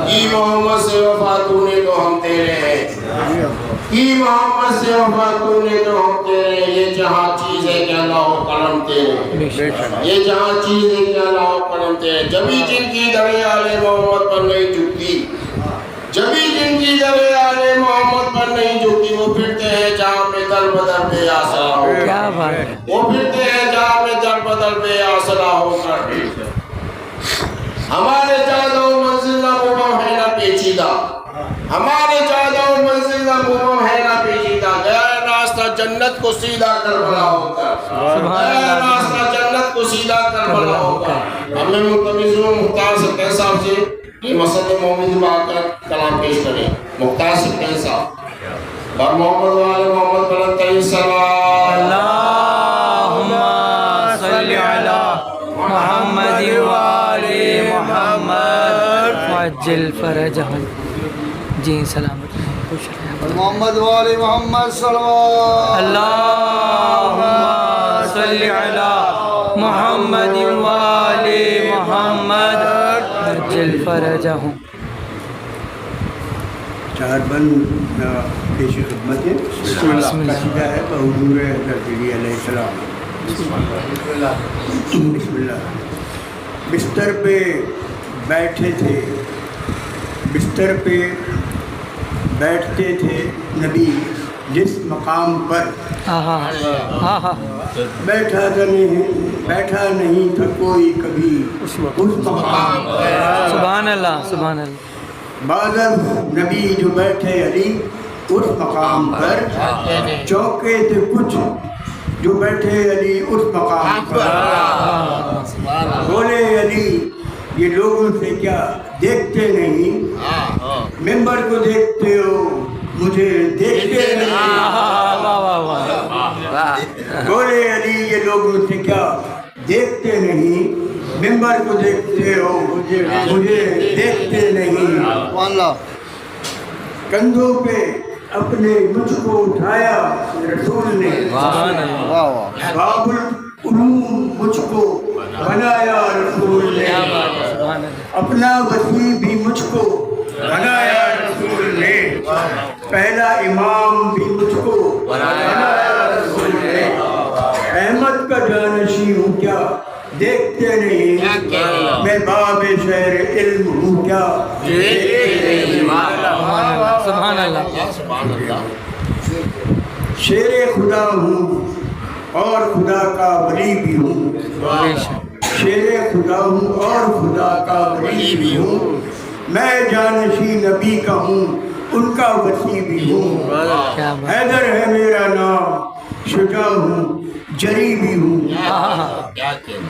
کی محمد سے وفا تو نے تو ہم تیرے ہیں، کی محمد سے وفا تو نے تو ہم تیرے ہیں، یہ جہاں چیز ہے کہ اللہ و کرم تیرے، یہ جہاں چیز ہے کہ اللہ و کرم تیرے، جبھی جن کی دڑے آل محمد پر نہیں جھکتی، جبھی جن کی دڑے آل محمد پر نہیں جھکتی، وہ پھرتے ہیں جہاں پہ در بدر بے آسرا ہو کر، وہ پھرتے ہیں جہاں پہ در بدر بے آسرا ہو کر، ہمارے جادہ و منزل نہ مبہم ہے نہ پیچیدہ، ہمارے جادہ و منزل نہ مبہم ہے نہ پیچیدہ، گیا راستہ جنت کو سیدھا کربلا ہو کر، گیا راستہ جنت کو سیدھا کربلا ہو کر۔ اب میں ملتمس ہوں مختار سکین صاحب سے یہ مسجد مومن با کر کلام پیش کریں، مختار سکین صاحب بر محمد و آل محمد بلند ترین صلوات، اللہم صلی علی محمد و آل محمد وعجل فرجہم۔ جی سلامت خوش رہیں محمد و آل محمد صلوات، اللہم صلی علی محمد و آل محمد وعجل فرجہم۔ چار بند پیش خدمت ہے، قصیدہ ہے بحضور حضرت علی علیہ السلام۔ بسم اللہ۔ بستر پہ بیٹھے تھے، بستر پہ بیٹھتے تھے نبی جس مقام پر، بیٹھا نہیں تھا کوئی کبھی اس مقام پر۔ سبحان اللہ سبحان اللہ۔ بادل نبی جو بیٹھے علی اس مقام پر، چوکے تھے کچھ جو بیٹھے علی اس مقام پر، بولے علی یہ لوگوں سے کیا دیکھتے نہیں، ممبر کو دیکھتے ہو مجھے دیکھتے نہیں، بولے علی یہ لوگوں سے کیا دیکھتے نہیں، ممبر کو دیکھتے ہو مجھے دیکھتے نہیں۔ کندھوں پہ اپنے مجھ کو اٹھایا رسول نے، باب العلوم مجھ کو بنایا رسول نے، اپنا وسیع بھی مجھ کو بنایا رسول نے، پہلا امام بھی مجھ کو بنایا رسول نے، احمد کا جانشی ہوں کیا دیکھتے نہیں، میں باب شہر علم ہوں کیا دیکھتے نہیں۔ سبحان اللہ۔ شیر خدا ہوں اور خدا کا ولی بھی ہوں، شیر خدا ہوں اور خدا کا ولی بھی ہوں، میں جانشی نبی کا ہوں ان کا وسیع بھی ہوں، حیدر ہے میرا نام شجاع ہوں جری بھی ہوں،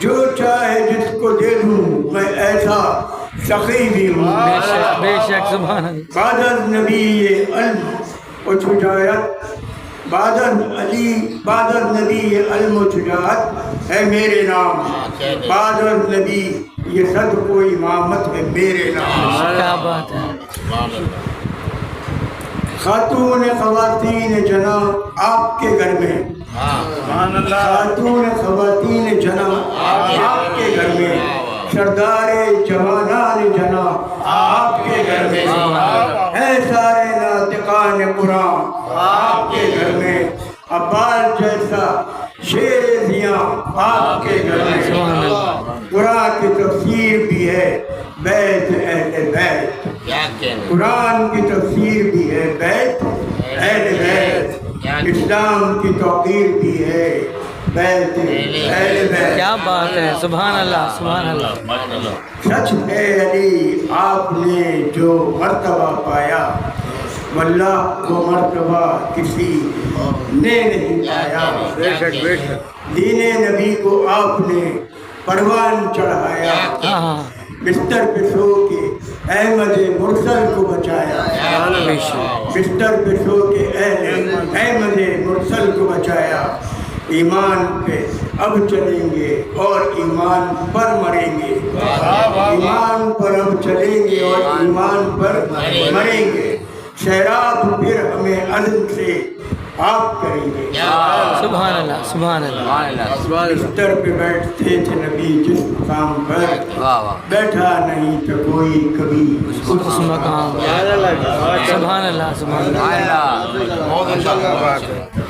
جو چاہے جس کو دے دوں میں ایسا سخی بھی ہوں، بے شک سبحان اللہ۔ بادل نبی یہ علم و شجاعت، بادل نبی یہ علم و شجاعت ہے میرے نام، بادل نبی یہ صدق و امامت ہے میرے نام۔ کیا بات ہے۔ خاتون خواتین جناب آپ کے گھر میں، خاتون خواتین جناب آپ کے گھر میں، سردار جوانان جناب آپ کے گھر میں، ہے سارے ناطقان قرآن آپ کے گھر میں، عباس جیسا شیر ضیاء آپ کے گھر میں، قرآن کی تفسیر بھی ہے بیت اہل بیت، قرآن کی تفسیر بھی ہے بیت اہل بیت، اسلام کی توقیر بھی ہے بیت اہل بیت۔ کیا بات ہے سبحان اللہ سبحان اللہ۔ سچ ہے علی آپ نے جو مرتبہ پایا، واللہ وہ مرتبہ کسی نے نہیں پایا، دین نبی کو آپ نے پروان چڑھایا، بستر پہ سو کے احمد مرسل کو بچایا، بستر پہ سو کے احمد مرسل کو بچایا، ایمان پہ اب چلیں گے اور ایمان پر مریں گے، ایمان پر اب چلیں گے اور ایمان پر مریں گے، سیراب پھر ہمیں عزم سے آپ کریں گے. سبحان اللہ سبحان اللہ. بستر پہ بیٹھتے تھے نبی جس مقام پر بیٹھا نہیں تو کوئی کبھی اس مقام. سبحان اللہ سبحان اللہ. بہت اچھا.